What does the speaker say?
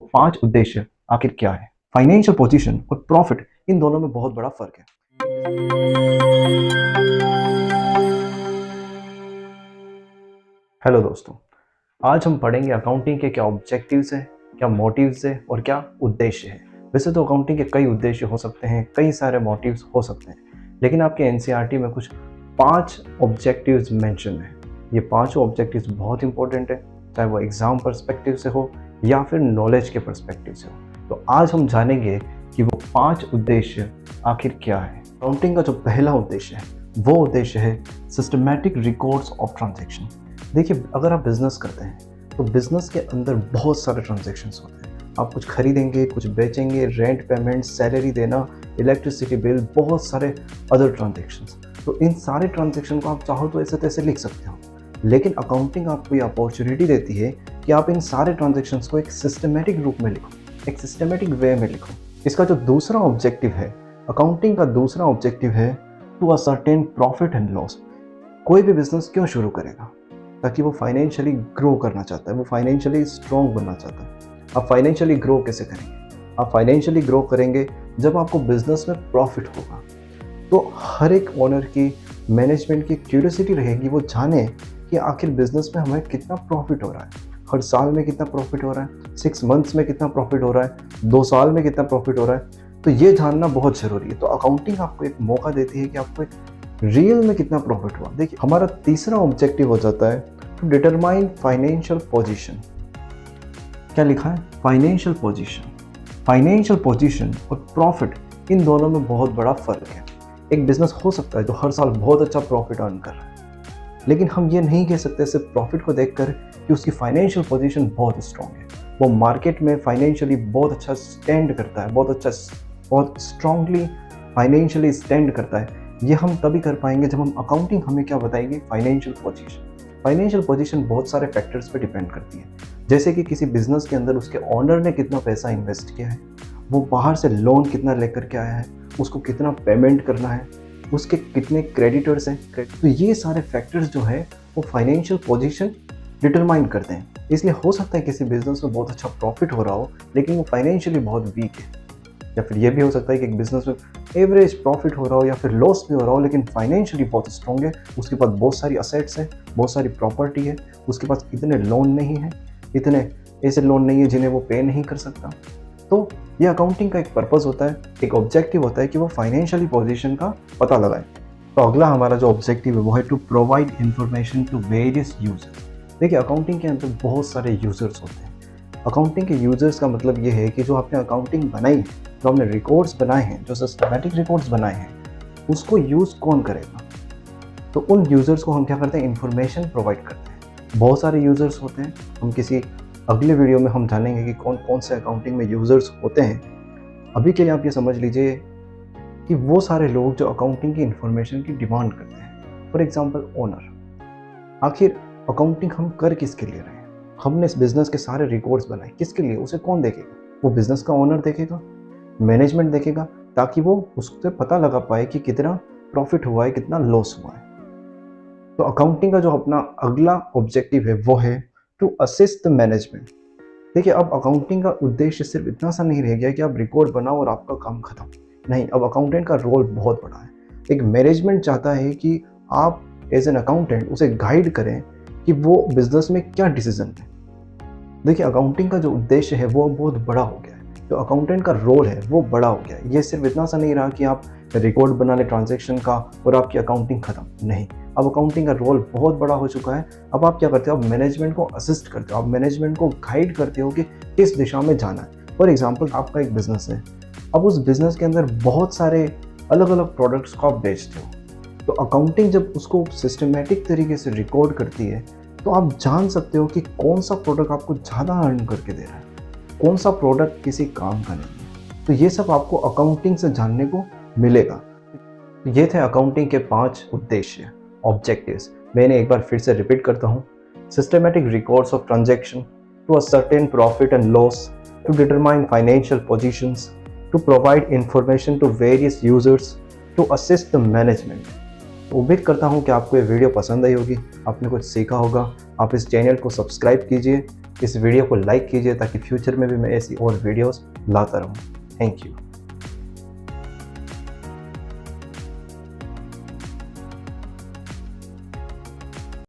पांच उद्देश्य आखिर क्या है? फाइनेंशियल पोजीशन और प्रॉफिट, इन दोनों में बहुत बड़ा फर्क है। हेलो दोस्तों, आज हम पढ़ेंगे अकाउंटिंग के क्या ऑब्जेक्टिव्स हैं, क्या मोटिव्स हैं और क्या उद्देश्य है। वैसे तो अकाउंटिंग के कई उद्देश्य हो सकते हैं, कई सारे मोटिव्स हो सकते हैं, लेकिन आपके एनसीईआरटी में कुछ 5 ऑब्जेक्टिव्स मेंशन हैं। ये पांचों ऑब्जेक्टिव्स बहुत इंपॉर्टेंट है, चाहे वो एग्जाम पर्सपेक्टिव से हो या फिर नॉलेज के पर्सपेक्टिव से हो। तो आज हम जानेंगे कि वो 5 उद्देश्य आखिर क्या है। अकाउंटिंग का जो पहला उद्देश्य है वो उद्देश्य है सिस्टमैटिक रिकॉर्ड्स ऑफ ट्रांजैक्शन। देखिए, अगर आप बिजनेस करते हैं तो बिजनेस के अंदर बहुत सारे ट्रांजैक्शंस होते हैं। आप कुछ खरीदेंगे, कुछ बेचेंगे, रेंट पेमेंट, सैलरी देना, इलेक्ट्रिसिटी बिल, बहुत सारे अदर ट्रांजैक्शंस। तो इन सारे ट्रांजैक्शन को आप चाहो तो ऐसे तैसे लिख सकते हो, लेकिन अकाउंटिंग आपको ये अपॉर्चुनिटी देती है कि आप इन सारे ट्रांजैक्शंस को एक सिस्टमेटिक रूप में लिखो, एक सिस्टमेटिक वे में लिखो। इसका जो दूसरा ऑब्जेक्टिव है, अकाउंटिंग का दूसरा ऑब्जेक्टिव है to ascertain profit and loss. कोई भी बिजनेस क्यों शुरू करेगा? ताकि वो फाइनेंशियली ग्रो करना चाहता है, वो फाइनेंशियली स्ट्रॉन्ग बनना चाहता है। आप फाइनेंशियली ग्रो कैसे करेंगे? आप फाइनेंशियली ग्रो करेंगे जब आपको बिजनेस में प्रॉफिट होगा। तो हर एक ओनर की, मैनेजमेंट की क्यूरियोसिटी रहेगी, वो जाने कि आखिर बिजनेस में हमें कितना प्रॉफिट हो रहा है, हर साल में कितना प्रॉफिट हो रहा है, 6 मंथ्स में कितना प्रॉफिट हो रहा है, 2 साल में कितना प्रॉफिट हो रहा है। तो ये जानना बहुत ज़रूरी है। तो अकाउंटिंग आपको एक मौका देती है कि आपको एक रियल में कितना प्रॉफिट हुआ। देखिए, हमारा तीसरा ऑब्जेक्टिव हो जाता है टू डिटरमाइन फाइनेंशियल पोजीशन। क्या लिखा है? Financial position. फाइनेंशियल पोजीशन और प्रॉफिट, इन दोनों में बहुत बड़ा फर्क है। एक बिजनेस हो सकता है जो हर साल बहुत अच्छा प्रॉफिट अर्न कर रहा है, लेकिन हम ये नहीं कह सकते सिर्फ प्रॉफिट को देखकर कि उसकी फाइनेंशियल पोजीशन बहुत स्ट्रॉन्ग है, वो मार्केट में फाइनेंशियली बहुत अच्छा स्टैंड करता है, बहुत स्ट्रांगली फाइनेंशियली स्टैंड करता है। ये हम तभी कर पाएंगे जब हम, अकाउंटिंग हमें क्या बताएगी? Financial position. फाइनेंशियल पोजीशन बहुत सारे फैक्टर्स पे डिपेंड करती है, जैसे कि किसी बिजनेस के अंदर उसके ऑनर ने कितना पैसा इन्वेस्ट किया है, वो बाहर से लोन कितना लेकर के आया है, उसको कितना पेमेंट करना है, उसके कितने क्रेडिटर्स हैं। तो ये सारे फैक्टर्स जो है वो फाइनेंशियल पोजीशन डिटरमाइन करते हैं। इसलिए हो सकता है किसी बिजनेस में बहुत अच्छा प्रॉफिट हो रहा हो, लेकिन वो फाइनेंशियली बहुत वीक है। या फिर ये भी हो सकता है कि एक बिजनेस में एवरेज प्रॉफिट हो रहा हो या फिर लॉस भी हो रहा हो, लेकिन फाइनेंशियली बहुत स्ट्रॉन्ग है, उसके पास बहुत सारी असेट्स हैं, बहुत सारी प्रॉपर्टी है, उसके पास इतने लोन नहीं है, इतने ऐसे लोन नहीं है जिन्हें वो पे नहीं कर सकता। तो ये अकाउंटिंग का एक पर्पस होता है, एक ऑब्जेक्टिव होता है कि वो फाइनेंशियली पोजीशन का पता लगाए। तो अगला हमारा जो ऑब्जेक्टिव है वो है to provide information to various users. देखिए, अकाउंटिंग के अंदर बहुत सारे यूजर्स होते हैं। अकाउंटिंग के यूजर्स का मतलब ये है कि जो आपने अकाउंटिंग बनाई है, जो आपने रिकॉर्ड्स बनाए हैं, जो सिस्टमैटिक रिकॉर्ड्स बनाए हैं, उसको यूज़ कौन करेगा? तो उन यूज़र्स को हम क्या करते हैं? इंफॉर्मेशन प्रोवाइड करते हैं। बहुत सारे यूज़र्स होते हैं, हम किसी अगले वीडियो में हम जानेंगे कि कौन कौन से अकाउंटिंग में यूज़र्स होते हैं। अभी के लिए आप ये समझ लीजिए कि वो सारे लोग जो अकाउंटिंग की इंफॉर्मेशन की डिमांड करते हैं। For example, owner. आखिर अकाउंटिंग हम कर किसके लिए रहे हैं? हमने इस बिज़नेस के सारे रिकॉर्ड्स बनाए, किसके लिए? उसे कौन देखेगा? वो बिज़नेस का ओनर देखेगा, मैनेजमेंट देखेगा, ताकि वो उससे पता लगा पाए कि कितना प्रॉफिट हुआ है, कितना लॉस हुआ है। तो अकाउंटिंग का जो अपना अगला ऑब्जेक्टिव है वो है टू असिस्ट द मैनेजमेंट। देखिए, अब अकाउंटिंग का उद्देश्य सिर्फ इतना सा नहीं रह गया कि आप रिकॉर्ड बनाओ और आपका काम खत्म। नहीं, अब अकाउंटेंट का रोल बहुत बड़ा है। एक मैनेजमेंट चाहता है कि आप एज एन अकाउंटेंट उसे गाइड करें कि वो बिजनेस में क्या डिसीजन लें। देखिए, अकाउंटिंग का जो उद्देश्य है वो बहुत बड़ा हो गया है, जो अकाउंटेंट का रोल है वो बड़ा हो गया है। ये सिर्फ इतना सा नहीं रहा कि आप रिकॉर्ड बना ले ट्रांजैक्शन का और आपकी अकाउंटिंग खत्म। नहीं, अब अकाउंटिंग का रोल बहुत बड़ा हो चुका है। अब आप क्या करते हो? आप मैनेजमेंट को असिस्ट करते हो, आप मैनेजमेंट को गाइड करते हो कि किस दिशा में जाना है। फॉर एग्जाम्पल, आपका एक बिजनेस है, अब उस बिजनेस के अंदर बहुत सारे अलग अलग प्रोडक्ट्स को आप बेचते हो। तो अकाउंटिंग जब उसको सिस्टमेटिक तरीके से रिकॉर्ड करती है तो आप जान सकते हो कि कौन सा प्रोडक्ट आपको ज़्यादा अर्न करके दे रहा है, कौन सा प्रोडक्ट किसी काम का नहीं है। तो ये सब आपको अकाउंटिंग से जानने को मिलेगा। ये थे अकाउंटिंग के 5 उद्देश्य, ऑब्जेक्टिव्स। मैंने एक बार फिर से रिपीट करता हूँ। Systematic records of transaction, to ascertain profit and loss, to determine financial positions, to provide information to various users, to assist the management. उम्मीद करता हूँ कि आपको ये वीडियो पसंद आई होगी, आपने कुछ सीखा होगा। आप इस चैनल को सब्सक्राइब कीजिए, इस वीडियो को लाइक कीजिए ताकि फ्यूचर में भी मैं ऐसी और वीडियोस लाता रहूँ। Thank you.